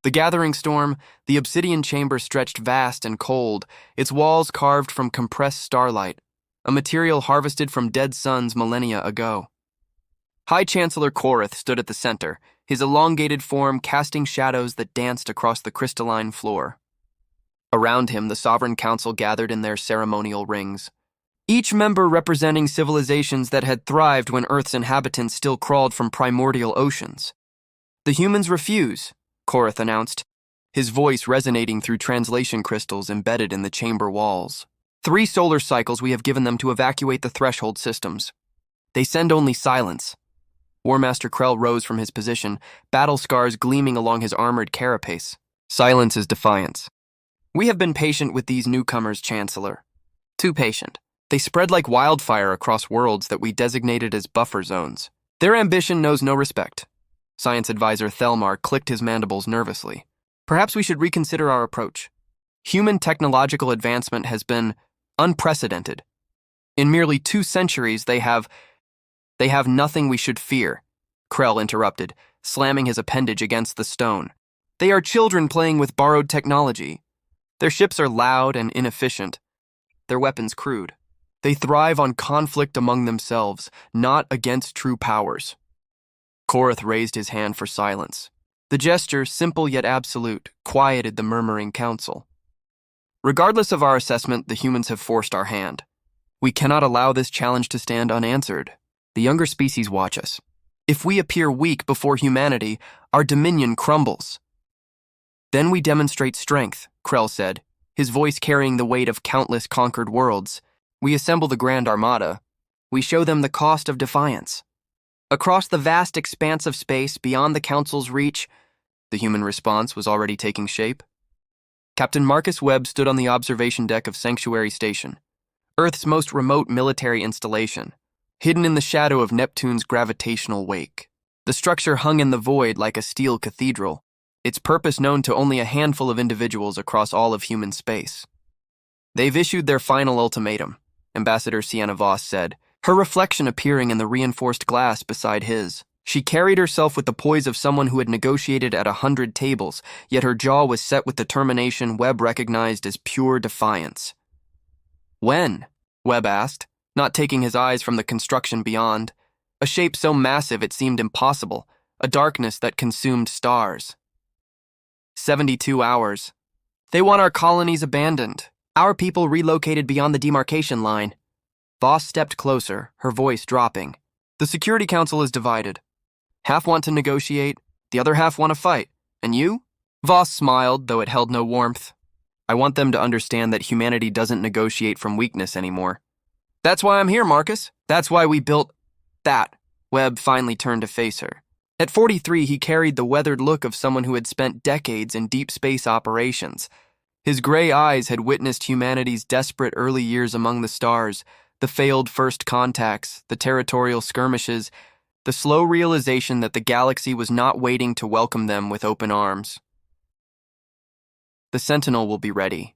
The gathering storm, the obsidian chamber stretched vast and cold, its walls carved from compressed starlight, a material harvested from dead suns millennia ago. High Chancellor Korath stood at the center, his elongated form casting shadows that danced across the crystalline floor. Around him, the Sovereign Council gathered in their ceremonial rings, each member representing civilizations that had thrived when Earth's inhabitants still crawled from primordial oceans. "The humans refuse," Korath announced, his voice resonating through translation crystals embedded in the chamber walls. "3 solar cycles we have given them to evacuate the threshold systems. They send only silence." War Master Krell rose from his position, battle scars gleaming along his armored carapace. "Silence is defiance. We have been patient with these newcomers, Chancellor. Too patient. They spread like wildfire across worlds that we designated as buffer zones. Their ambition knows no respect." Science Advisor Thelmar clicked his mandibles nervously. "Perhaps we should reconsider our approach. Human technological advancement has been unprecedented. In merely 2 centuries, they have nothing we should fear," Krell interrupted, slamming his appendage against the stone. "They are children playing with borrowed technology. Their ships are loud and inefficient, their weapons crude. They thrive on conflict among themselves, not against true powers." Korath raised his hand for silence. The gesture, simple yet absolute, quieted the murmuring council. "Regardless of our assessment, the humans have forced our hand. We cannot allow this challenge to stand unanswered. The younger species watch us. If we appear weak before humanity, our dominion crumbles." "Then we demonstrate strength," Krell said, his voice carrying the weight of countless conquered worlds. "We assemble the Grand Armada. We show them the cost of defiance. Across the vast expanse of space beyond the Council's reach," the human response was already taking shape. Captain Marcus Webb stood on the observation deck of Sanctuary Station, Earth's most remote military installation, hidden in the shadow of Neptune's gravitational wake. The structure hung in the void like a steel cathedral, its purpose known to only a handful of individuals across all of human space. "They've issued their final ultimatum," Ambassador Sienna Voss said, her reflection appearing in the reinforced glass beside his. She carried herself with the poise of someone who had negotiated at 100 tables, yet her jaw was set with determination Webb recognized as pure defiance. "When?" Webb asked, not taking his eyes from the construction beyond. A shape so massive it seemed impossible, a darkness that consumed stars. 72 hours. They want our colonies abandoned, our people relocated beyond the demarcation line." Voss stepped closer, her voice dropping. "The Security Council is divided. Half want to negotiate, the other half want to fight. And you?" Voss smiled, though it held no warmth. "I want them to understand that humanity doesn't negotiate from weakness anymore. That's why I'm here, Marcus. That's why we built that." Webb finally turned to face her. At 43, he carried the weathered look of someone who had spent decades in deep space operations. His gray eyes had witnessed humanity's desperate early years among the stars, the failed first contacts, the territorial skirmishes, the slow realization that the galaxy was not waiting to welcome them with open arms. "The Sentinel will be ready,"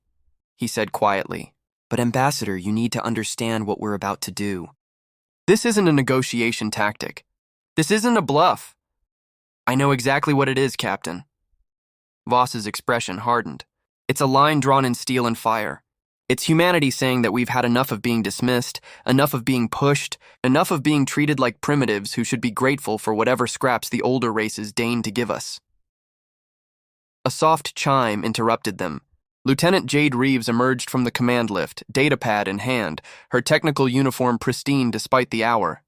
he said quietly. "But Ambassador, you need to understand what we're about to do. This isn't a negotiation tactic. This isn't a bluff." "I know exactly what it is, Captain." Voss's expression hardened. "It's a line drawn in steel and fire. It's humanity saying that we've had enough of being dismissed, enough of being pushed, enough of being treated like primitives who should be grateful for whatever scraps the older races deign to give us." A soft chime interrupted them. Lieutenant Jade Reeves emerged from the command lift, datapad in hand, her technical uniform pristine despite the hour.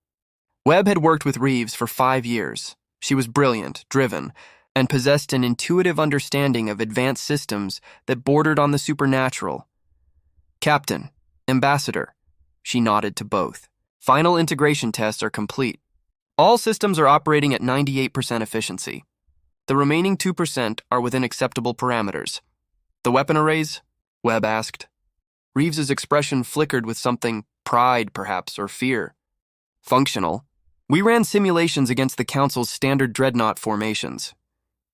Webb had worked with Reeves for 5 years. She was brilliant, driven, and possessed an intuitive understanding of advanced systems that bordered on the supernatural. "Captain, Ambassador," she nodded to both. "Final integration tests are complete. All systems are operating at 98% efficiency. The remaining 2% are within acceptable parameters." "The weapon arrays?" Webb asked. Reeves's expression flickered with something, pride perhaps, or fear. "Functional. We ran simulations against the Council's standard dreadnought formations."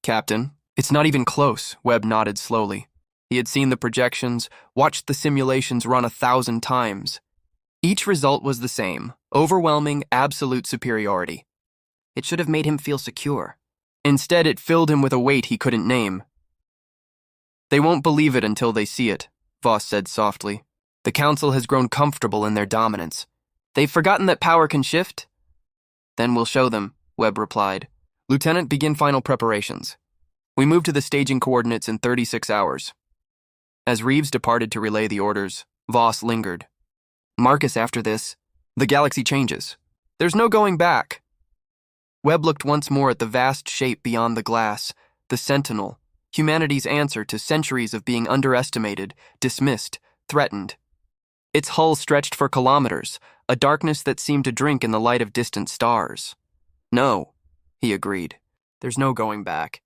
"Captain, it's not even close," Webb nodded slowly. He had seen the projections, watched the simulations run 1,000 times. Each result was the same, overwhelming, absolute superiority. It should have made him feel secure. Instead, it filled him with a weight he couldn't name. They won't believe it until they see it, Voss said softly. The Council has grown comfortable in their dominance. They've forgotten that power can shift? Then we'll show them, Webb replied. Lieutenant, begin final preparations. We move to the staging coordinates in 36 hours. As Reeves departed to relay the orders, Voss lingered. Marcus, after this, the galaxy changes. There's no going back. Webb looked once more at the vast shape beyond the glass, the Sentinel, humanity's answer to centuries of being underestimated, dismissed, threatened. Its hull stretched for kilometers, a darkness that seemed to drink in the light of distant stars. No, he agreed. There's no going back.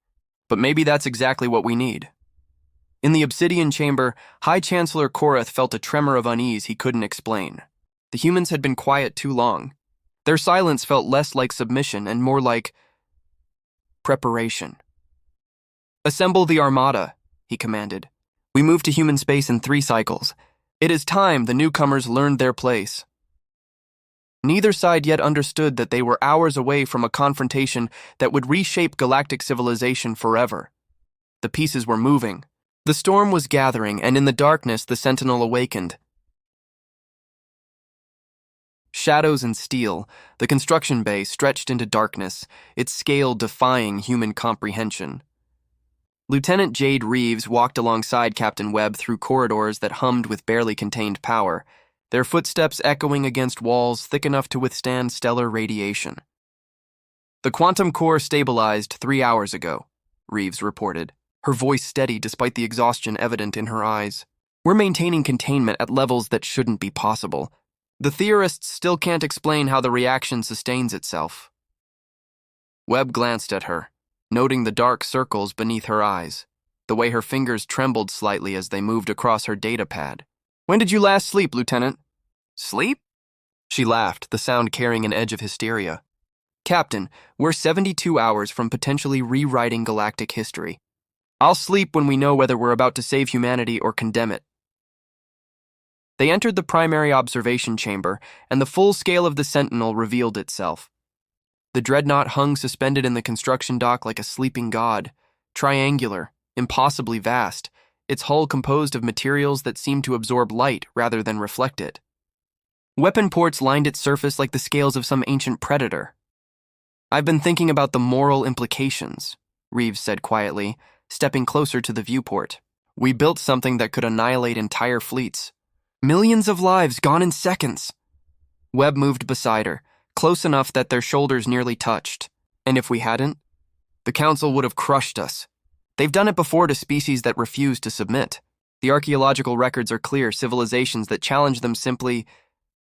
But maybe that's exactly what we need. In the obsidian chamber, High Chancellor Korath felt a tremor of unease he couldn't explain. The humans had been quiet too long. Their silence felt less like submission and more like preparation. Assemble the Armada, he commanded. We move to human space in 3 cycles. It is time the newcomers learned their place. Neither side yet understood that they were hours away from a confrontation that would reshape galactic civilization forever. The pieces were moving. The storm was gathering, and in the darkness the Sentinel awakened. Shadows and steel, the construction bay stretched into darkness, its scale defying human comprehension. Lieutenant Jade Reeves walked alongside Captain Webb through corridors that hummed with barely contained power, their footsteps echoing against walls thick enough to withstand stellar radiation. The quantum core stabilized 3 hours ago, Reeves reported, her voice steady despite the exhaustion evident in her eyes. We're maintaining containment at levels that shouldn't be possible. The theorists still can't explain how the reaction sustains itself. Webb glanced at her, noting the dark circles beneath her eyes, the way her fingers trembled slightly as they moved across her data pad. When did you last sleep, Lieutenant? Sleep? She laughed, the sound carrying an edge of hysteria. Captain, we're 72 hours from potentially rewriting galactic history. I'll sleep when we know whether we're about to save humanity or condemn it. They entered the primary observation chamber, and the full scale of the Sentinel revealed itself. The dreadnought hung suspended in the construction dock like a sleeping god, triangular, impossibly vast, its hull composed of materials that seemed to absorb light rather than reflect it. Weapon ports lined its surface like the scales of some ancient predator. I've been thinking about the moral implications, Reeves said quietly, stepping closer to the viewport. We built something that could annihilate entire fleets. Millions of lives gone in seconds. Webb moved beside her, close enough that their shoulders nearly touched. And if we hadn't, the Council would have crushed us. They've done it before to species that refuse to submit. The archaeological records are clear. Civilizations that challenge them simply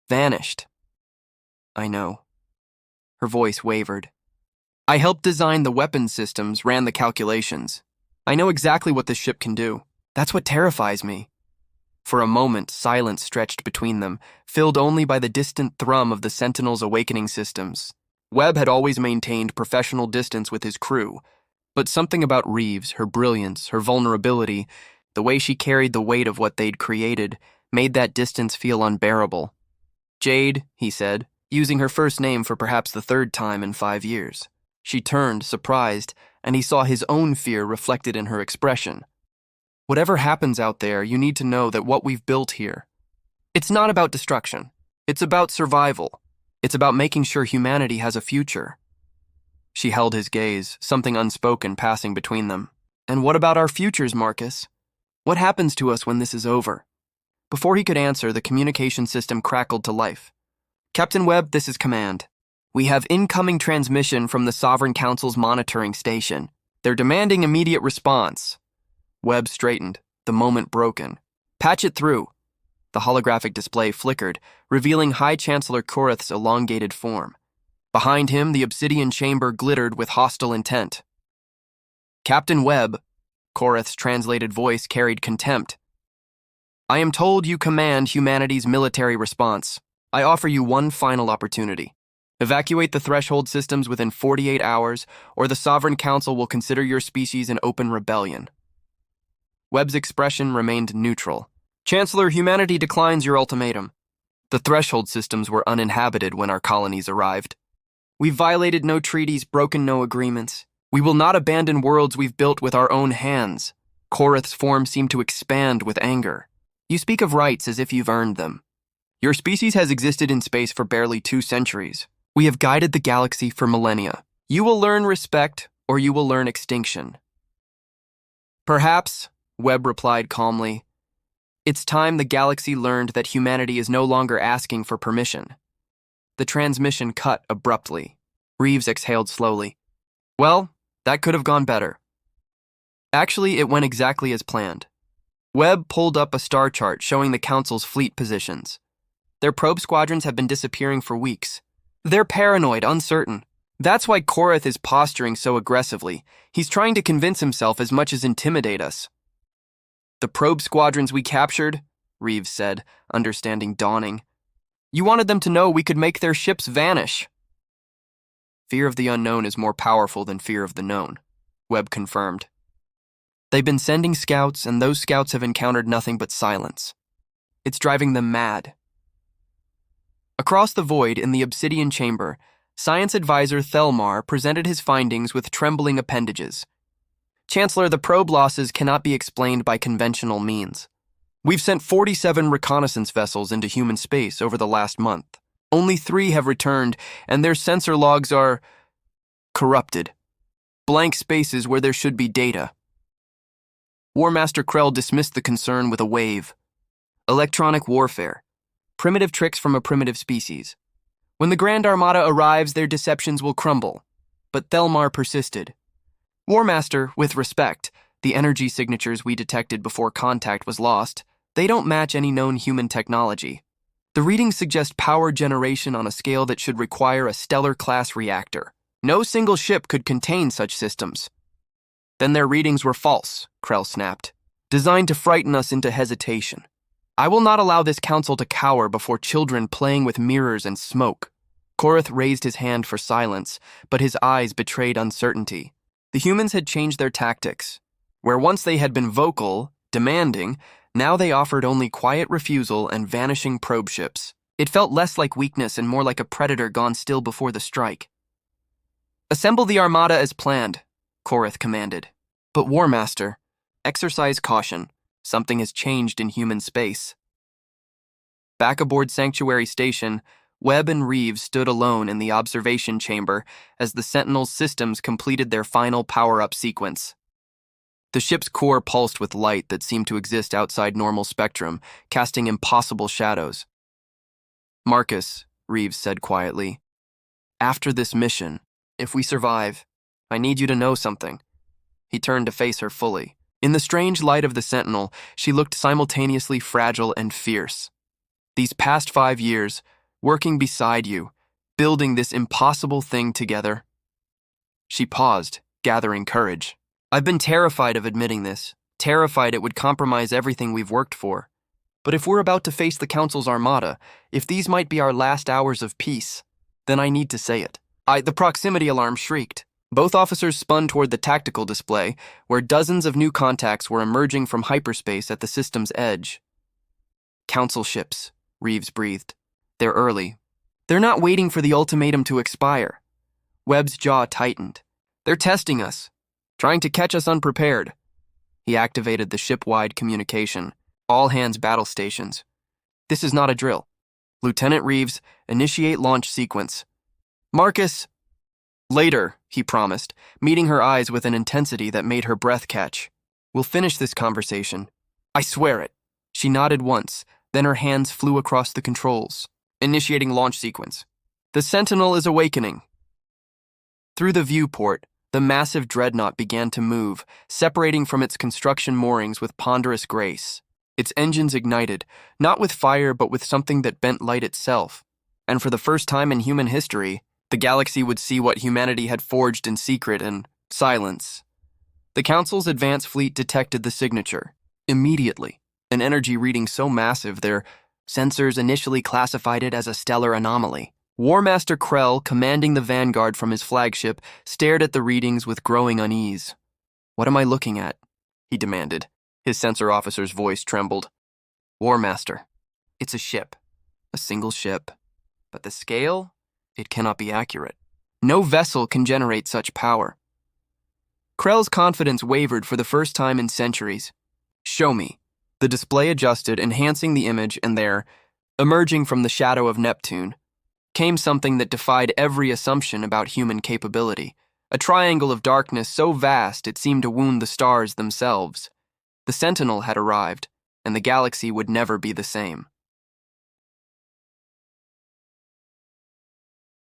vanished. I know. Her voice wavered. I helped design the weapons systems, ran the calculations. I know exactly what this ship can do. That's what terrifies me. For a moment, silence stretched between them, filled only by the distant thrum of the Sentinel's awakening systems. Webb had always maintained professional distance with his crew, but something about Reeves, her brilliance, her vulnerability, the way she carried the weight of what they'd created, made that distance feel unbearable. Jade, he said, using her first name for perhaps the 3rd time in 5 years. She turned, surprised, and he saw his own fear reflected in her expression. Whatever happens out there, you need to know that what we've built here, it's not about destruction. It's about survival. It's about making sure humanity has a future. She held his gaze, something unspoken passing between them. And what about our futures, Marcus? What happens to us when this is over? Before he could answer, the communication system crackled to life. Captain Webb, this is command. We have incoming transmission from the Sovereign Council's monitoring station. They're demanding immediate response. Webb straightened, the moment broken. Patch it through. The holographic display flickered, revealing High Chancellor Korath's elongated form. Behind him, the obsidian chamber glittered with hostile intent. Captain Webb, Korath's translated voice carried contempt. I am told you command humanity's military response. I offer you one final opportunity. Evacuate the threshold systems within 48 hours, or the Sovereign Council will consider your species an open rebellion. Webb's expression remained neutral. Chancellor, humanity declines your ultimatum. The threshold systems were uninhabited when our colonies arrived. We've violated no treaties, broken no agreements. We will not abandon worlds we've built with our own hands. Korath's form seemed to expand with anger. You speak of rights as if you've earned them. Your species has existed in space for barely 2 centuries. We have guided the galaxy for millennia. You will learn respect, or you will learn extinction. Perhaps, Webb replied calmly, it's time the galaxy learned that humanity is no longer asking for permission. The transmission cut abruptly. Reeves exhaled slowly. Well, that could have gone better. Actually, it went exactly as planned. Webb pulled up a star chart showing the Council's fleet positions. Their probe squadrons have been disappearing for weeks. They're paranoid, uncertain. That's why Korath is posturing so aggressively. He's trying to convince himself as much as intimidate us. The probe squadrons we captured, Reeves said, understanding dawning. You wanted them to know we could make their ships vanish. Fear of the unknown is more powerful than fear of the known, Webb confirmed. They've been sending scouts, and those scouts have encountered nothing but silence. It's driving them mad. Across the void in the obsidian chamber, Science Advisor Thelmar presented his findings with trembling appendages. Chancellor, the probe losses cannot be explained by conventional means. We've sent 47 reconnaissance vessels into human space over the last month. Only 3 have returned, and their sensor logs are corrupted. Blank spaces where there should be data. War Master Krell dismissed the concern with a wave. Electronic warfare. Primitive tricks from a primitive species. When the Grand Armada arrives, their deceptions will crumble. But Thelmar persisted. War Master, with respect, the energy signatures we detected before contact was lost, they don't match any known human technology. The readings suggest power generation on a scale that should require a stellar-class reactor. No single ship could contain such systems. Then their readings were false, Krell snapped, designed to frighten us into hesitation. I will not allow this council to cower before children playing with mirrors and smoke. Korath raised his hand for silence, but his eyes betrayed uncertainty. The humans had changed their tactics. Where once they had been vocal, demanding, now they offered only quiet refusal and vanishing probe ships. It felt less like weakness and more like a predator gone still before the strike. Assemble the armada as planned, Korath commanded. But War Master, exercise caution. Something has changed in human space. Back aboard Sanctuary Station, Webb and Reeves stood alone in the observation chamber as the Sentinel's systems completed their final power-up sequence. The ship's core pulsed with light that seemed to exist outside normal spectrum, casting impossible shadows. Marcus, Reeves said quietly, after this mission, if we survive, I need you to know something. He turned to face her fully. In the strange light of the Sentinel, she looked simultaneously fragile and fierce. These past 5 years, working beside you, building this impossible thing together. She paused, gathering courage. I've been terrified of admitting this, terrified it would compromise everything we've worked for. But if we're about to face the Council's armada, if these might be our last hours of peace, then I need to say it. The proximity alarm shrieked. Both officers spun toward the tactical display, where dozens of new contacts were emerging from hyperspace at the system's edge. Council ships, Reeves breathed. They're early. They're not waiting for the ultimatum to expire. Webb's jaw tightened. They're testing us, trying to catch us unprepared. He activated the ship-wide communication. All hands battle stations. This is not a drill. Lieutenant Reeves, initiate launch sequence. Marcus. Later, he promised, meeting her eyes with an intensity that made her breath catch. We'll finish this conversation. I swear it. She nodded once, then her hands flew across the controls, initiating launch sequence. The Sentinel is awakening. Through the viewport, the massive dreadnought began to move, separating from its construction moorings with ponderous grace. Its engines ignited, not with fire but with something that bent light itself. And for the first time in human history, the galaxy would see what humanity had forged in secret and silence. The Council's advance fleet detected the signature. Immediately, an energy reading so massive their sensors initially classified it as a stellar anomaly. War Master Krell, commanding the vanguard from his flagship, stared at the readings with growing unease. What am I looking at? He demanded. His sensor officer's voice trembled. War Master, it's a ship. A single ship. But the scale? It cannot be accurate. No vessel can generate such power. Krell's confidence wavered for the first time in centuries. "Show me." The display adjusted, enhancing the image, and there, emerging from the shadow of Neptune, came something that defied every assumption about human capability. A triangle of darkness so vast it seemed to wound the stars themselves. The Sentinel had arrived, and the galaxy would never be the same.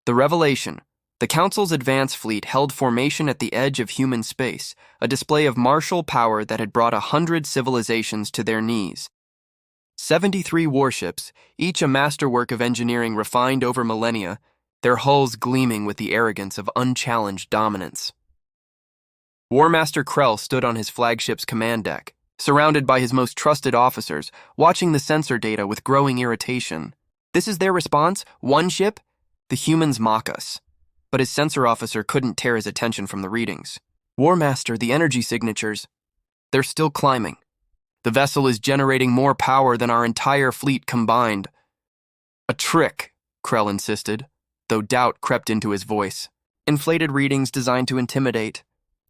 The revelation. The Council's advance fleet held formation at the edge of human space, a display of martial power that had brought 100 civilizations to their knees. 73 warships, each a masterwork of engineering refined over millennia, their hulls gleaming with the arrogance of unchallenged dominance. War Master Krell stood on his flagship's command deck, surrounded by his most trusted officers, watching the sensor data with growing irritation. "This is their response? One ship? The humans mock us." But his sensor officer couldn't tear his attention from the readings. "War Master, the energy signatures. They're still climbing. The vessel is generating more power than our entire fleet combined." "A trick," Krell insisted, though doubt crept into his voice. "Inflated readings designed to intimidate.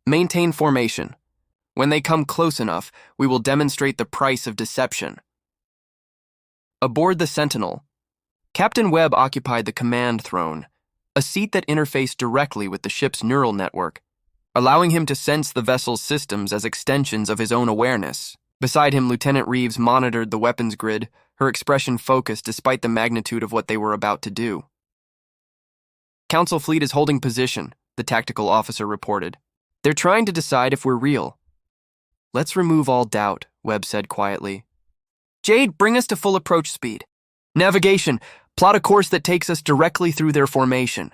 Maintain formation. When they come close enough, we will demonstrate the price of deception." Aboard the Sentinel, Captain Webb occupied the command throne, a seat that interfaced directly with the ship's neural network, allowing him to sense the vessel's systems as extensions of his own awareness. Beside him, Lieutenant Reeves monitored the weapons grid, her expression focused despite the magnitude of what they were about to do. "Council fleet is holding position," the tactical officer reported. "They're trying to decide if we're real." "Let's remove all doubt," Webb said quietly. "Jade, bring us to full approach speed. Navigation, plot a course that takes us directly through their formation."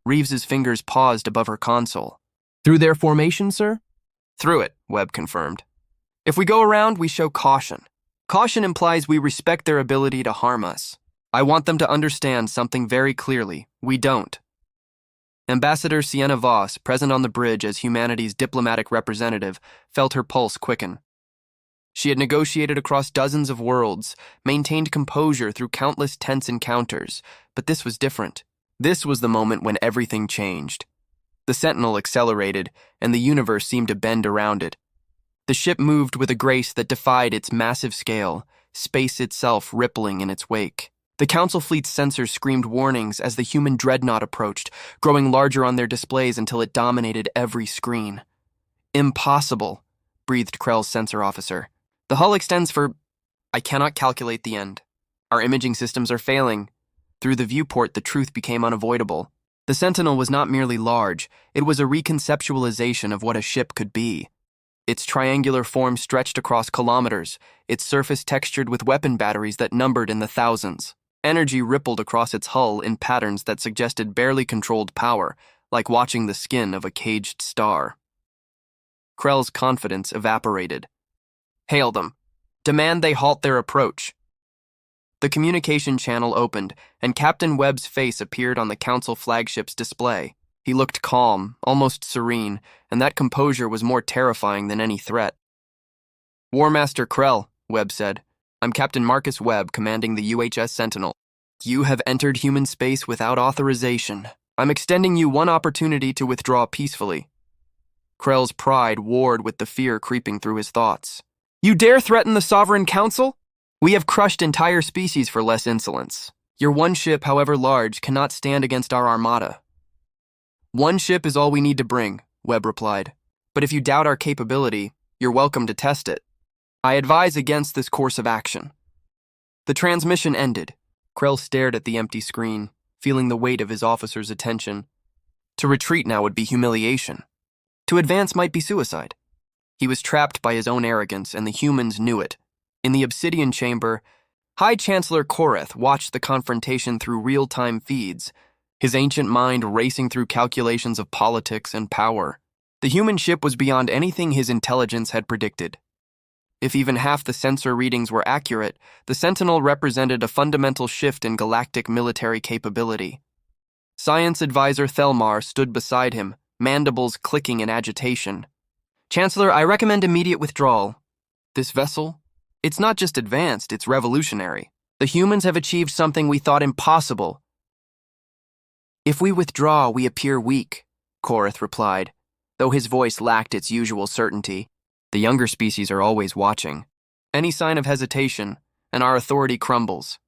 Reeves's fingers paused above her console. "Through their formation, sir?" "Through it," Webb confirmed. "If we go around, we show caution. Caution implies we respect their ability to harm us. I want them to understand something very clearly. We don't." Ambassador Sienna Voss, present on the bridge as humanity's diplomatic representative, felt her pulse quicken. She had negotiated across dozens of worlds, maintained composure through countless tense encounters, but this was different. This was the moment when everything changed. The Sentinel accelerated, and the universe seemed to bend around it. The ship moved with a grace that defied its massive scale, space itself rippling in its wake. The Council fleet's sensors screamed warnings as the human dreadnought approached, growing larger on their displays until it dominated every screen. "Impossible," breathed Krell's sensor officer. "The hull extends for... I cannot calculate the end. Our imaging systems are failing." Through the viewport, the truth became unavoidable. The Sentinel was not merely large, it was a reconceptualization of what a ship could be. Its triangular form stretched across kilometers, its surface textured with weapon batteries that numbered in the thousands. Energy rippled across its hull in patterns that suggested barely controlled power, like watching the skin of a caged star. Krell's confidence evaporated. "Hail them. Demand they halt their approach." The communication channel opened, and Captain Webb's face appeared on the Council flagship's display. He looked calm, almost serene, and that composure was more terrifying than any threat. "War Master Krell," Webb said. "I'm Captain Marcus Webb, commanding the UHS Sentinel. You have entered human space without authorization. I'm extending you one opportunity to withdraw peacefully." Krell's pride warred with the fear creeping through his thoughts. "You dare threaten the Sovereign Council? We have crushed entire species for less insolence. Your one ship, however large, cannot stand against our armada." "One ship is all we need to bring," Webb replied. "But if you doubt our capability, you're welcome to test it. I advise against this course of action." The transmission ended. Krell stared at the empty screen, feeling the weight of his officer's attention. To retreat now would be humiliation. To advance might be suicide. He was trapped by his own arrogance, and the humans knew it. In the Obsidian Chamber, High Chancellor Koreth watched the confrontation through real-time feeds, his ancient mind racing through calculations of politics and power. The human ship was beyond anything his intelligence had predicted. If even half the sensor readings were accurate, the Sentinel represented a fundamental shift in galactic military capability. Science Advisor Thelmar stood beside him, mandibles clicking in agitation. "Chancellor, I recommend immediate withdrawal. This vessel? It's not just advanced, it's revolutionary. The humans have achieved something we thought impossible." "If we withdraw, we appear weak," Koreth replied. though his voice lacked its usual certainty. The younger species are always watching. Any sign of hesitation, and our authority crumbles.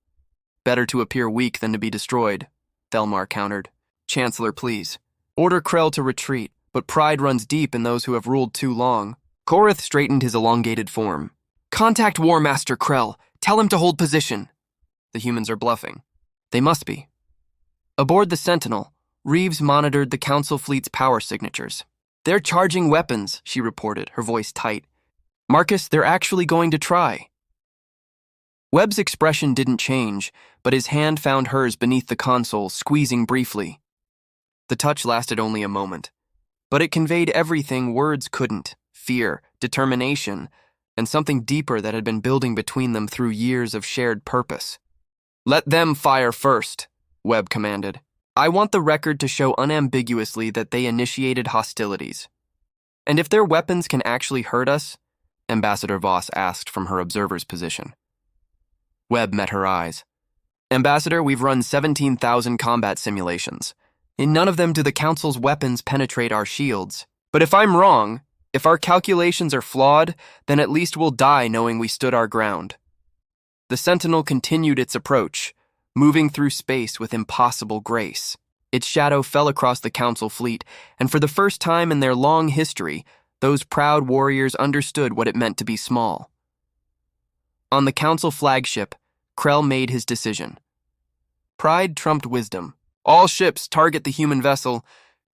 Better to appear weak than to be destroyed, Thelmar countered. Chancellor, please. Order Krell to retreat, but pride runs deep in those who have ruled too long. Korath straightened his elongated form. Contact War Master Krell. Tell him to hold position. The humans are bluffing. They must be. Aboard the Sentinel, Reeves monitored the Council fleet's power signatures. They're charging weapons, she reported, her voice tight. Marcus, they're actually going to try. Webb's expression didn't change, but his hand found hers beneath the console, squeezing briefly. The touch lasted only a moment, but it conveyed everything words couldn't: fear, determination, and something deeper that had been building between them through years of shared purpose. Let them fire first, Webb commanded. I want the record to show unambiguously that they initiated hostilities. And if their weapons can actually hurt us, Ambassador Voss asked from her observer's position. Webb met her eyes. Ambassador, we've run 17,000 combat simulations. In none of them do the Council's weapons penetrate our shields. But if I'm wrong, if our calculations are flawed, then at least we'll die knowing we stood our ground. The Sentinel continued its approach, moving through space with impossible grace. Its shadow fell across the Council fleet, and for the first time in their long history, those proud warriors understood what it meant to be small. On the Council flagship, Krell made his decision. Pride trumped wisdom. All ships target the human vessel.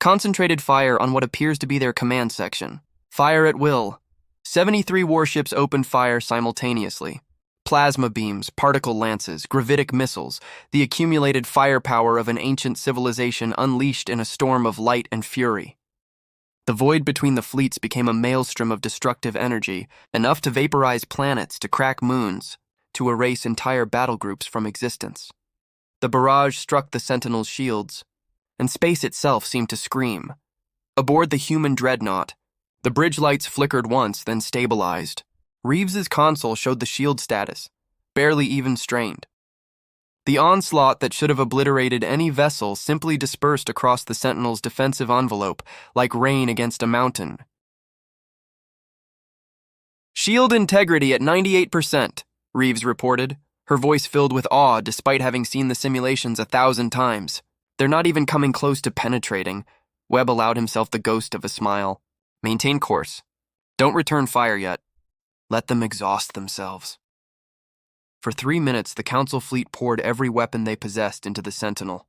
Concentrated fire on what appears to be their command section. Fire at will. 73 warships opened fire simultaneously. Plasma beams, particle lances, gravitic missiles, the accumulated firepower of an ancient civilization unleashed in a storm of light and fury. The void between the fleets became a maelstrom of destructive energy, enough to vaporize planets, to crack moons, to erase entire battle groups from existence. The barrage struck the Sentinel's shields, and space itself seemed to scream. Aboard the human dreadnought, the bridge lights flickered once, then stabilized. Reeves's console showed the shield status, barely even strained. The onslaught that should have obliterated any vessel simply dispersed across the Sentinel's defensive envelope, like rain against a mountain. Shield integrity at 98%, Reeves reported, her voice filled with awe despite having seen the simulations 1,000 times. They're not even coming close to penetrating. Webb allowed himself the ghost of a smile. Maintain course. Don't return fire yet. Let them exhaust themselves. For 3 minutes, the Council fleet poured every weapon they possessed into the Sentinel.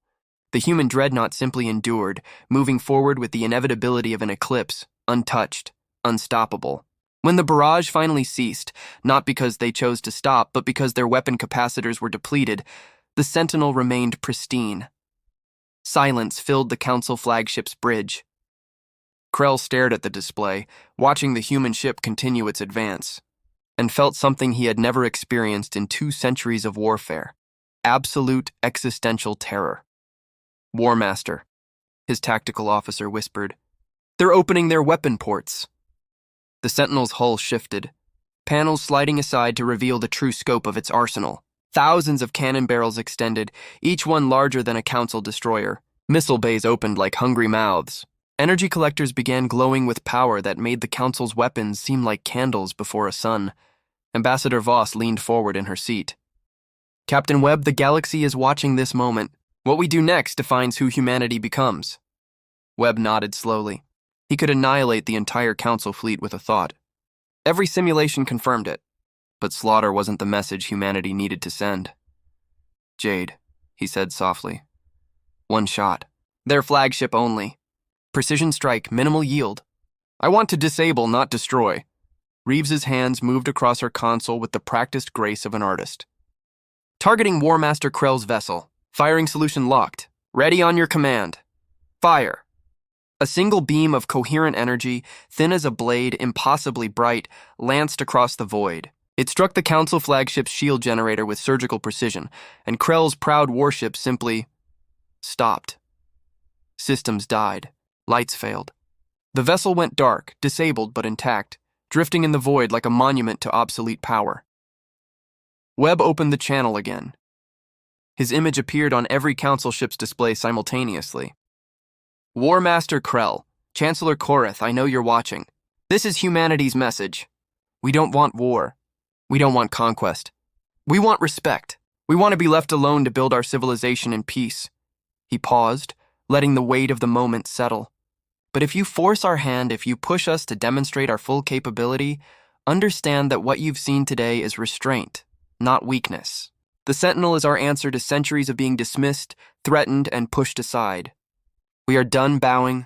The human dreadnought simply endured, moving forward with the inevitability of an eclipse, untouched, unstoppable. When the barrage finally ceased, not because they chose to stop, but because their weapon capacitors were depleted, the Sentinel remained pristine. Silence filled the Council flagship's bridge. Krell stared at the display, watching the human ship continue its advance, and felt something he had never experienced in 2 centuries of warfare: absolute existential terror. War Master, his tactical officer whispered. They're opening their weapon ports. The Sentinel's hull shifted, panels sliding aside to reveal the true scope of its arsenal. Thousands of cannon barrels extended, each one larger than a Council destroyer. Missile bays opened like hungry mouths. Energy collectors began glowing with power that made the Council's weapons seem like candles before a sun. Ambassador Voss leaned forward in her seat. Captain Webb, the galaxy is watching this moment. What we do next defines who humanity becomes. Webb nodded slowly. He could annihilate the entire Council fleet with a thought. Every simulation confirmed it, but slaughter wasn't the message humanity needed to send. Jade, he said softly. 1 shot. Their flagship only. Precision strike, minimal yield. I want to disable, not destroy. Reeves's hands moved across her console with the practiced grace of an artist. Targeting War Master Krell's vessel. Firing solution locked. Ready on your command. Fire. A single beam of coherent energy, thin as a blade, impossibly bright, lanced across the void. It struck the Council flagship's shield generator with surgical precision, and Krell's proud warship simply stopped. Systems died. Lights failed. The vessel went dark, disabled but intact, drifting in the void like a monument to obsolete power. Webb opened the channel again. His image appeared on every Council ship's display simultaneously. War Master Krell, Chancellor Korath, I know you're watching. This is humanity's message. We don't want war. We don't want conquest. We want respect. We want to be left alone to build our civilization in peace. He paused, letting the weight of the moment settle. But if you force our hand, if you push us to demonstrate our full capability, understand that what you've seen today is restraint, not weakness. The Sentinel is our answer to centuries of being dismissed, threatened, and pushed aside. We are done bowing.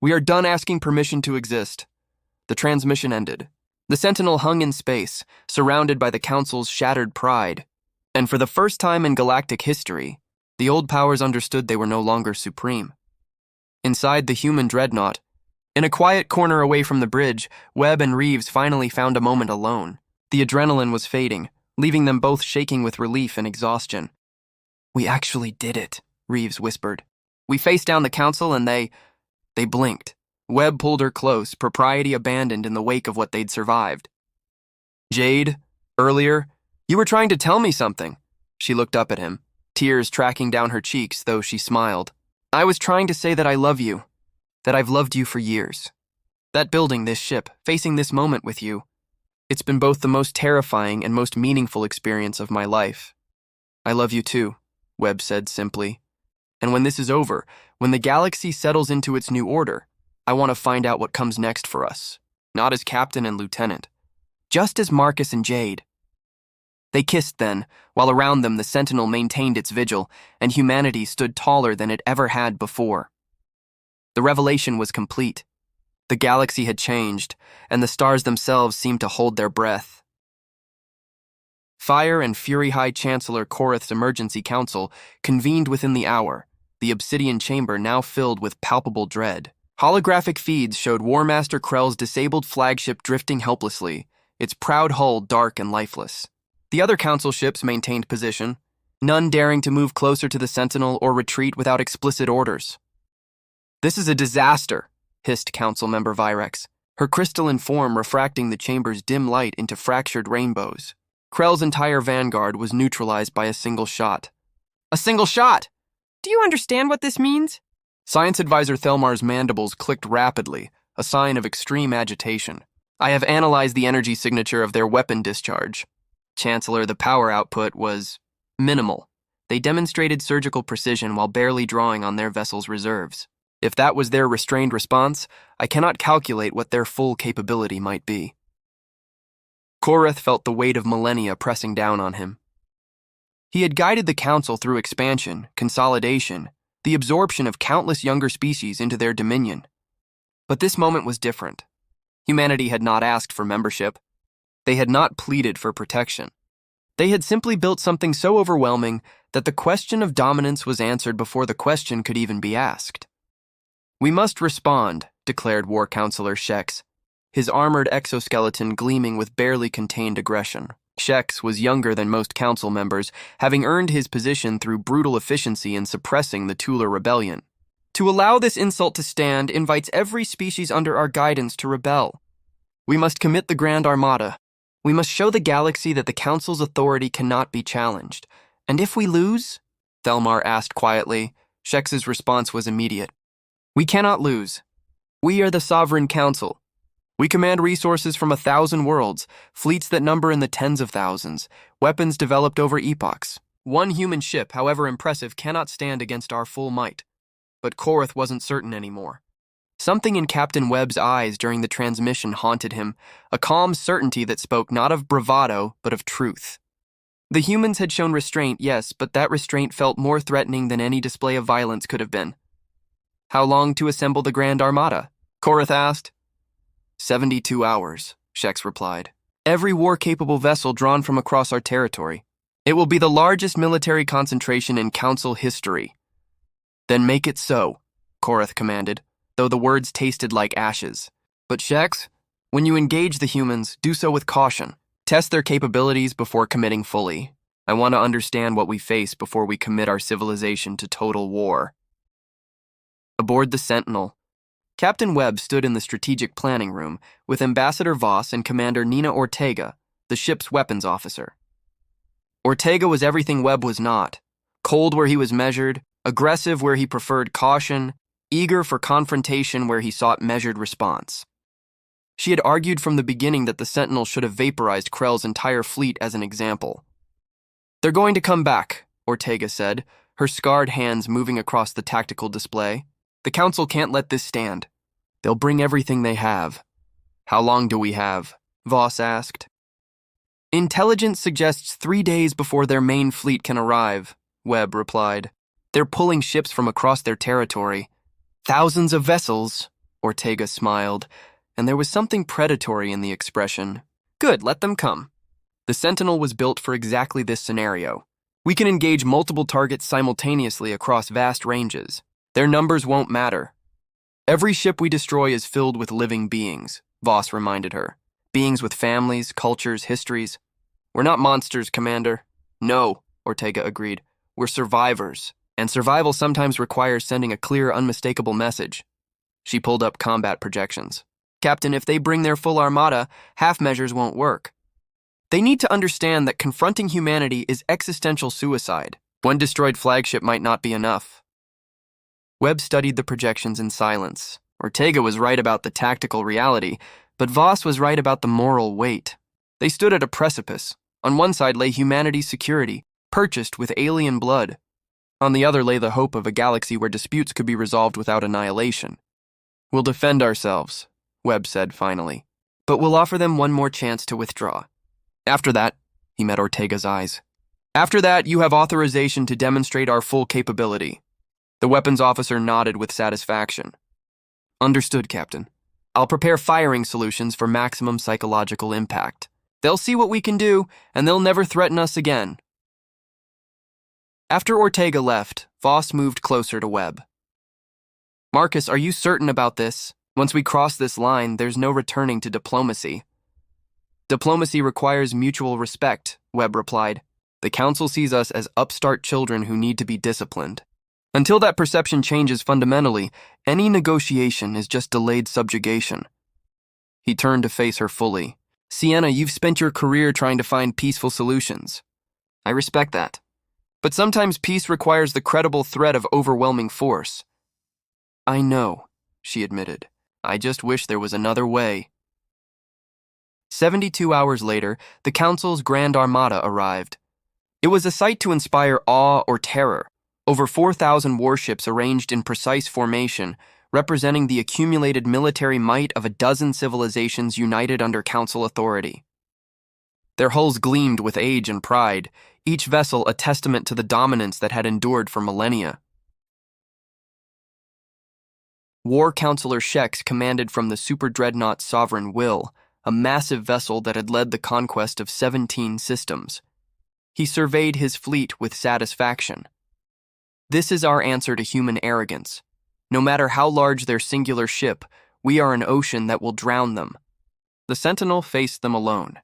We are done asking permission to exist. The transmission ended. The Sentinel hung in space, surrounded by the Council's shattered pride. And for the first time in galactic history, the old powers understood they were no longer supreme. Inside the human dreadnought, in a quiet corner away from the bridge, Webb and Reeves finally found a moment alone. The adrenaline was fading, leaving them both shaking with relief and exhaustion. "We actually did it," Reeves whispered. "We faced down the Council and they blinked." Webb pulled her close, propriety abandoned in the wake of what they'd survived. "Jade, earlier, you were trying to tell me something." She looked up at him, tears tracking down her cheeks, though she smiled. "I was trying to say that I love you, that I've loved you for years. That building this ship, facing this moment with you, it's been both the most terrifying and most meaningful experience of my life." "I love you too," Webb said simply. "And when this is over, when the galaxy settles into its new order, I want to find out what comes next for us, not as captain and lieutenant, just as Marcus and Jade." They kissed then, while around them the Sentinel maintained its vigil, and humanity stood taller than it ever had before. The revelation was complete. The galaxy had changed, and the stars themselves seemed to hold their breath. Fire and Fury High Chancellor Korath's Emergency Council convened within the hour, the obsidian chamber now filled with palpable dread. Holographic feeds showed War Master Krell's disabled flagship drifting helplessly, its proud hull dark and lifeless. The other Council ships maintained position, none daring to move closer to the Sentinel or retreat without explicit orders. "This is a disaster," hissed Council Member Virex, her crystalline form refracting the chamber's dim light into fractured rainbows. Krell's entire vanguard was neutralized by a single shot. "A single shot! Do you understand what this means?" Science Advisor Thelmar's mandibles clicked rapidly, a sign of extreme agitation. "I have analyzed the energy signature of their weapon discharge. Chancellor, the power output was minimal. They demonstrated surgical precision while barely drawing on their vessel's reserves. If that was their restrained response, I cannot calculate what their full capability might be." Korath felt the weight of millennia pressing down on him. He had guided the Council through expansion, consolidation, the absorption of countless younger species into their dominion. But this moment was different. Humanity had not asked for membership. They had not pleaded for protection. They had simply built something so overwhelming that the question of dominance was answered before the question could even be asked. "We must respond," declared War Counselor Shex, his armored exoskeleton gleaming with barely contained aggression. Shex was younger than most Council members, having earned his position through brutal efficiency in suppressing the Tular Rebellion. "To allow this insult to stand invites every species under our guidance to rebel. We must commit the Grand Armada. We must show the galaxy that the Council's authority cannot be challenged. And if we lose?" Thelmar asked quietly. Shex's response was immediate. "We cannot lose. We are the Sovereign Council. We command resources from 1,000 worlds, fleets that number in the tens of thousands, weapons developed over epochs. One human ship, however impressive, cannot stand against our full might." But Korath wasn't certain anymore. Something in Captain Webb's eyes during the transmission haunted him, a calm certainty that spoke not of bravado, but of truth. The humans had shown restraint, yes, but that restraint felt more threatening than any display of violence could have been. "How long to assemble the Grand Armada?" Korath asked. 72 hours, Shex replied. "Every war-capable vessel drawn from across our territory. It will be the largest military concentration in Council history." "Then make it so," Korath commanded, though the words tasted like ashes. "But Shex, when you engage the humans, do so with caution. Test their capabilities before committing fully. I want to understand what we face before we commit our civilization to total war." Aboard the Sentinel, Captain Webb stood in the strategic planning room with Ambassador Voss and Commander Nina Ortega, the ship's weapons officer. Ortega was everything Webb was not. Cold where he was measured, aggressive where he preferred caution, eager for confrontation where he sought measured response. She had argued from the beginning that the Sentinel should have vaporized Krell's entire fleet as an example. "They're going to come back," Ortega said, her scarred hands moving across the tactical display. "The Council can't let this stand. They'll bring everything they have." "How long do we have?" Voss asked. "Intelligence suggests 3 days before their main fleet can arrive," Webb replied. "They're pulling ships from across their territory. Thousands of vessels," Ortega smiled, and there was something predatory in the expression. "Good, let them come." The Sentinel was built for exactly this scenario. We can engage multiple targets simultaneously across vast ranges. Their numbers won't matter. "Every ship we destroy is filled with living beings," Voss reminded her. "Beings with families, cultures, histories. We're not monsters, Commander." "No," Ortega agreed. "We're survivors, and survival sometimes requires sending a clear, unmistakable message." She pulled up combat projections. "Captain, if they bring their full armada, half measures won't work. They need to understand that confronting humanity is existential suicide. One destroyed flagship might not be enough." Webb studied the projections in silence. Ortega was right about the tactical reality, but Voss was right about the moral weight. They stood at a precipice. On one side lay humanity's security, purchased with alien blood. On the other lay the hope of a galaxy where disputes could be resolved without annihilation. "We'll defend ourselves," Webb said finally. "But we'll offer them one more chance to withdraw. After that," he met Ortega's eyes, "after that, you have authorization to demonstrate our full capability." The weapons officer nodded with satisfaction. "Understood, Captain. I'll prepare firing solutions for maximum psychological impact. They'll see what we can do, and they'll never threaten us again." After Ortega left, Voss moved closer to Webb. "Marcus, are you certain about this? Once we cross this line, there's no returning to diplomacy." "Diplomacy requires mutual respect," Webb replied. "The Council sees us as upstart children who need to be disciplined. Until that perception changes fundamentally, any negotiation is just delayed subjugation." He turned to face her fully. "Sienna, you've spent your career trying to find peaceful solutions. I respect that. But sometimes peace requires the credible threat of overwhelming force." "I know," she admitted. "I just wish there was another way." 72 hours later, the Council's Grand Armada arrived. It was a sight to inspire awe or terror. Over 4,000 warships arranged in precise formation, representing the accumulated military might of a dozen civilizations united under Council authority. Their hulls gleamed with age and pride, each vessel a testament to the dominance that had endured for millennia. War Counselor Shex commanded from the super-dreadnought Sovereign Will, a massive vessel that had led the conquest of 17 systems. He surveyed his fleet with satisfaction. "This is our answer to human arrogance. No matter how large their singular ship, we are an ocean that will drown them." The Sentinel faced them alone.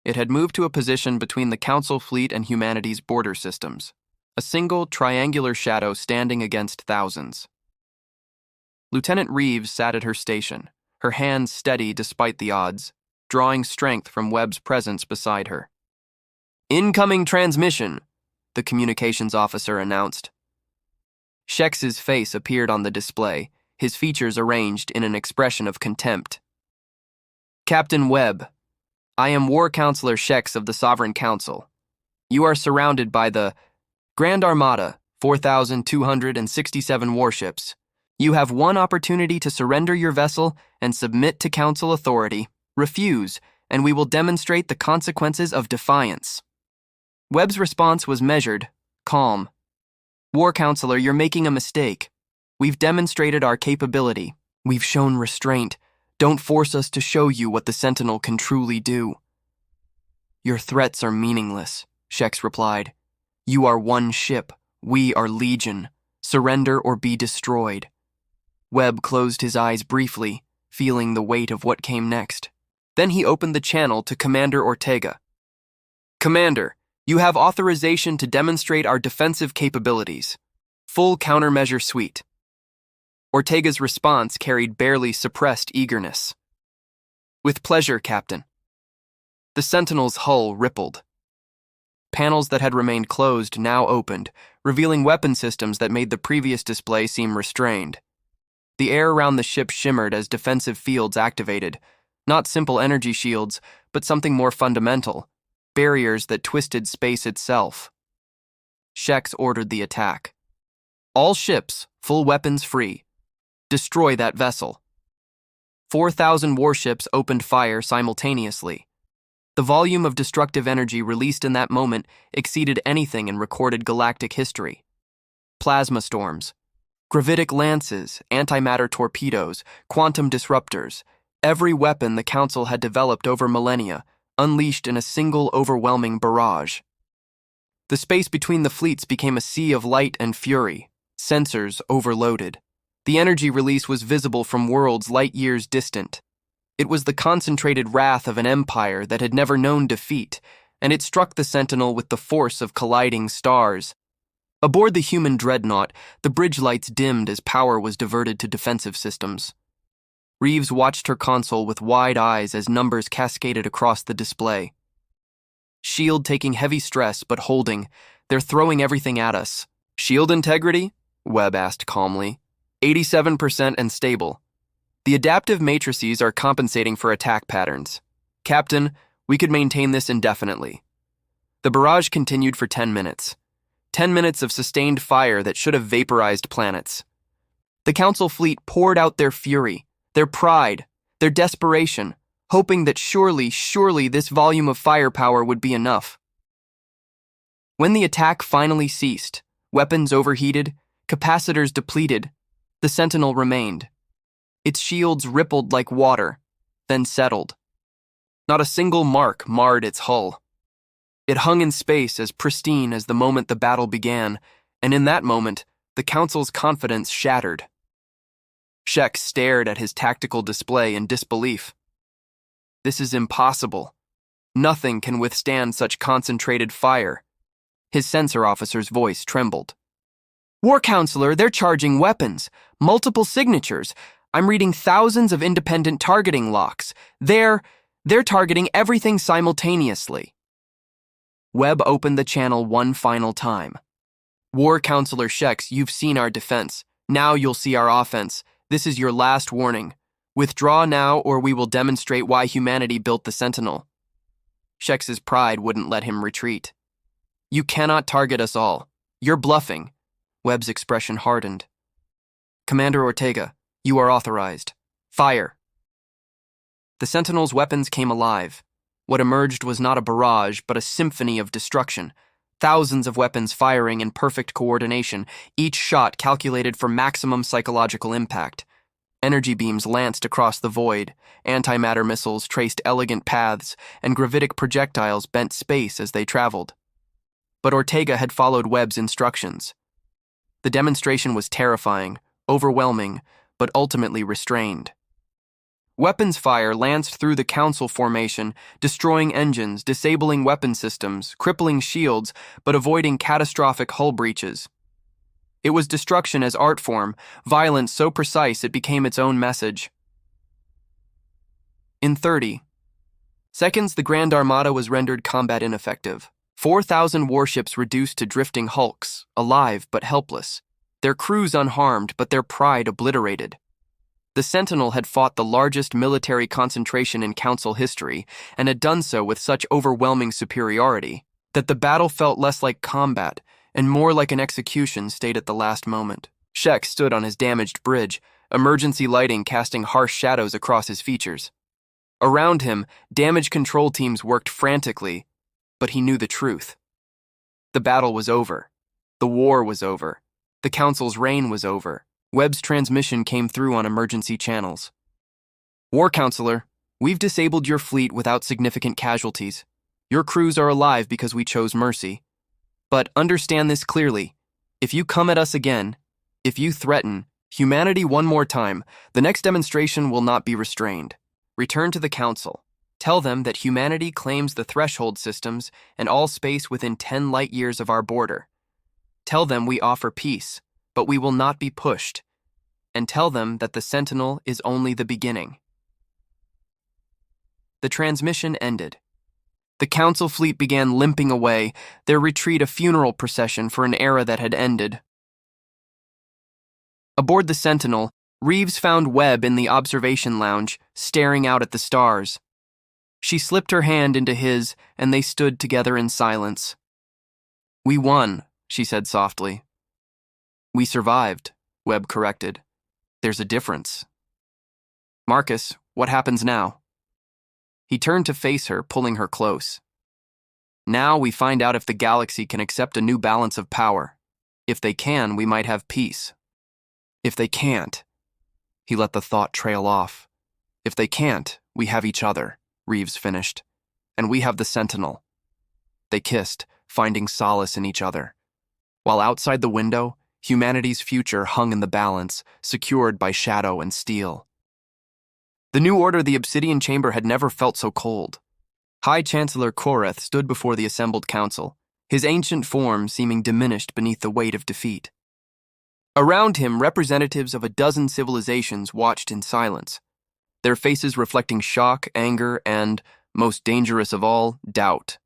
It had moved to a position between the Council fleet and humanity's border systems, a single triangular shadow standing against thousands. Lieutenant Reeves sat at her station, her hands steady despite the odds, drawing strength from Webb's presence beside her. "Incoming transmission," the communications officer announced. Shex's face appeared on the display, his features arranged in an expression of contempt. "Captain Webb, I am War Counselor Shex of the Sovereign Council. You are surrounded by the Grand Armada, 4,267 warships. You have one opportunity to surrender your vessel and submit to Council authority. Refuse, and we will demonstrate the consequences of defiance." Webb's response was measured, calm. "War Counselor, you're making a mistake. We've demonstrated our capability. We've shown restraint. Don't force us to show you what the Sentinel can truly do." "Your threats are meaningless," Shex replied. "You are one ship. We are Legion. Surrender or be destroyed." Webb closed his eyes briefly, feeling the weight of what came next. Then he opened the channel to Commander Ortega. "Commander, you have authorization to demonstrate our defensive capabilities. Full countermeasure suite." Ortega's response carried barely suppressed eagerness. "With pleasure, Captain." The Sentinel's hull rippled. Panels that had remained closed now opened, revealing weapon systems that made the previous display seem restrained. The air around the ship shimmered as defensive fields activated. Not simple energy shields, but something more fundamental. Barriers that twisted space itself. Shex ordered the attack. All ships, full weapons free. Destroy that vessel. 4,000 warships opened fire simultaneously. The volume of destructive energy released in that moment exceeded anything in recorded galactic history. Plasma storms, gravitic lances, antimatter torpedoes, quantum disruptors, every weapon the Council had developed over millennia, unleashed in a single overwhelming barrage. The space between the fleets became a sea of light and fury, sensors overloaded. The energy release was visible from worlds light years distant. It was the concentrated wrath of an empire that had never known defeat, and it struck the Sentinel with the force of colliding stars. Aboard the human dreadnought, the bridge lights dimmed as power was diverted to defensive systems. Reeves watched her console with wide eyes as numbers cascaded across the display. Shield taking heavy stress, but holding. They're throwing everything at us. Shield integrity? Webb asked calmly. 87% and stable. The adaptive matrices are compensating for attack patterns. Captain, we could maintain this indefinitely. The barrage continued for 10 minutes. 10 minutes of sustained fire that should have vaporized planets. The Council fleet poured out their fury, their pride, their desperation, hoping that surely this volume of firepower would be enough. When the attack finally ceased, weapons overheated, capacitors depleted, the Sentinel remained. Its shields rippled like water, then settled. Not a single mark marred its hull. It hung in space as pristine as the moment the battle began, and in that moment, the Council's confidence shattered. Shex stared at his tactical display in disbelief. This is impossible. Nothing can withstand such concentrated fire. His sensor officer's voice trembled. War Counselor, they're charging weapons. Multiple signatures. I'm reading thousands of independent targeting locks. They're targeting everything simultaneously. Webb opened the channel one final time. War Counselor Shex, you've seen our defense. Now you'll see our offense. This is your last warning. Withdraw now, or we will demonstrate why humanity built the Sentinel. Shex's pride wouldn't let him retreat. You cannot target us all. You're bluffing. Webb's expression hardened. Commander Ortega, you are authorized. Fire. The Sentinel's weapons came alive. What emerged was not a barrage, but a symphony of destruction. Thousands of weapons firing in perfect coordination, each shot calculated for maximum psychological impact. Energy beams lanced across the void, antimatter missiles traced elegant paths, and gravitic projectiles bent space as they traveled. But Ortega had followed Webb's instructions. The demonstration was terrifying, overwhelming, but ultimately restrained. Weapons fire lanced through the Council formation, destroying engines, disabling weapon systems, crippling shields, but avoiding catastrophic hull breaches. It was destruction as art form, violence so precise it became its own message. In 30 seconds, the Grand Armada was rendered combat ineffective. 4,000 warships reduced to drifting hulks, alive but helpless. Their crews unharmed, but their pride obliterated. The Sentinel had fought the largest military concentration in Council history, and had done so with such overwhelming superiority that the battle felt less like combat and more like an execution stayed at the last moment. Shex stood on his damaged bridge, emergency lighting casting harsh shadows across his features. Around him, damage control teams worked frantically, but he knew the truth. The battle was over. The war was over. The Council's reign was over. Webb's transmission came through on emergency channels. War Counselor, we've disabled your fleet without significant casualties. Your crews are alive because we chose mercy. But understand this clearly. If you come at us again, if you threaten humanity one more time, the next demonstration will not be restrained. Return to the Council. Tell them that humanity claims the threshold systems and all space within 10 light years of our border. Tell them we offer peace, but we will not be pushed. And tell them that the Sentinel is only the beginning. The transmission ended. The Council fleet began limping away, their retreat a funeral procession for an era that had ended. Aboard the Sentinel, Reeves found Webb in the observation lounge, staring out at the stars. She slipped her hand into his, and they stood together in silence. "We won," she said softly. "We survived," Webb corrected. "There's a difference." "Marcus, what happens now?" He turned to face her, pulling her close. "Now we find out if the galaxy can accept a new balance of power. If they can, we might have peace. If they can't," he let the thought trail off. "If they can't, we have each other," Reeves finished. "And we have the Sentinel." They kissed, finding solace in each other. While outside the window, humanity's future hung in the balance, secured by shadow and steel. The new order, the Obsidian Chamber, had never felt so cold. High Chancellor Koreth stood before the assembled council, his ancient form seeming diminished beneath the weight of defeat. Around him, representatives of a dozen civilizations watched in silence, their faces reflecting shock, anger, and, most dangerous of all, doubt.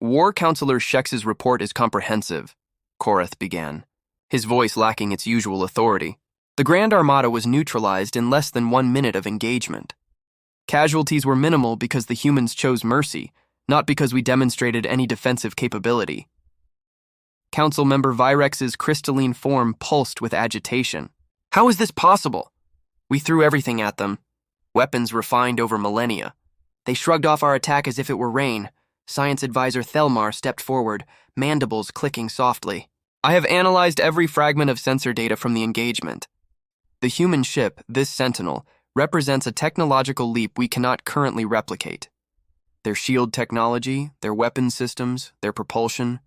"War Counselor Shex's report is comprehensive," Koreth began, his voice lacking its usual authority. "The Grand Armada was neutralized in less than 1 minute of engagement. Casualties were minimal because the humans chose mercy, not because we demonstrated any defensive capability." Council member Virex's crystalline form pulsed with agitation. "How is this possible? We threw everything at them. Weapons refined over millennia. They shrugged off our attack as if it were rain." Science advisor Thelmar stepped forward, mandibles clicking softly. "I have analyzed every fragment of sensor data from the engagement. The human ship, this Sentinel, represents a technological leap we cannot currently replicate. Their shield technology, their weapon systems, their propulsion,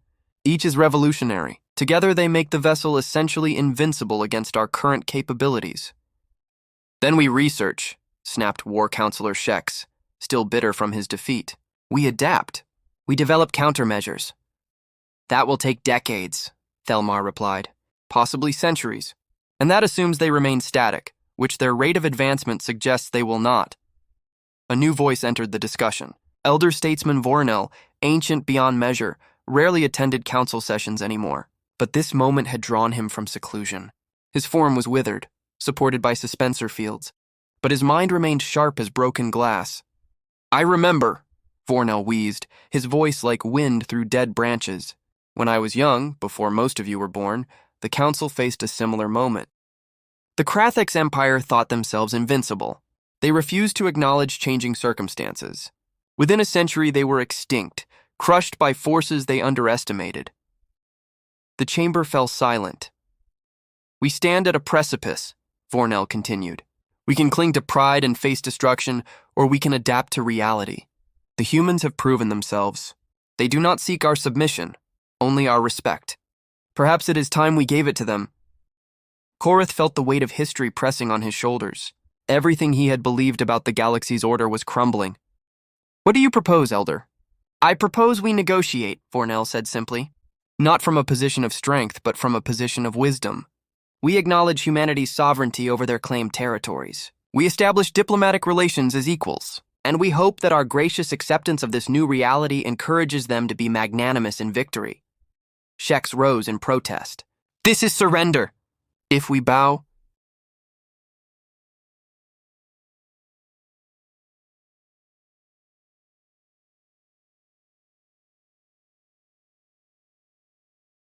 each is revolutionary. Together they make the vessel essentially invincible against our current capabilities." "Then we research," snapped War Counselor Shex, still bitter from his defeat. "We adapt. We develop countermeasures." "That will take decades," Thelmar replied. "Possibly centuries. And that assumes they remain static, which their rate of advancement suggests they will not." A new voice entered the discussion. Elder statesman Vornell, ancient beyond measure, rarely attended council sessions anymore, but this moment had drawn him from seclusion. His form was withered, supported by suspensor fields, but his mind remained sharp as broken glass. "I remember," Vornell wheezed, his voice like wind through dead branches. "When I was young, before most of you were born, the council faced a similar moment. The Krathix Empire thought themselves invincible. They refused to acknowledge changing circumstances. Within a century, they were extinct, crushed by forces they underestimated." The chamber fell silent. "We stand at a precipice," Vornell continued. "We can cling to pride and face destruction, or we can adapt to reality. The humans have proven themselves. They do not seek our submission, only our respect. Perhaps it is time we gave it to them." Koreth felt the weight of history pressing on his shoulders. Everything he had believed about the galaxy's order was crumbling. "What do you propose, Elder?" "I propose we negotiate," Vornell said simply. "Not from a position of strength, but from a position of wisdom. We acknowledge humanity's sovereignty over their claimed territories. We establish diplomatic relations as equals, and we hope that our gracious acceptance of this new reality encourages them to be magnanimous in victory." Shex rose in protest. "This is surrender." "If we bow,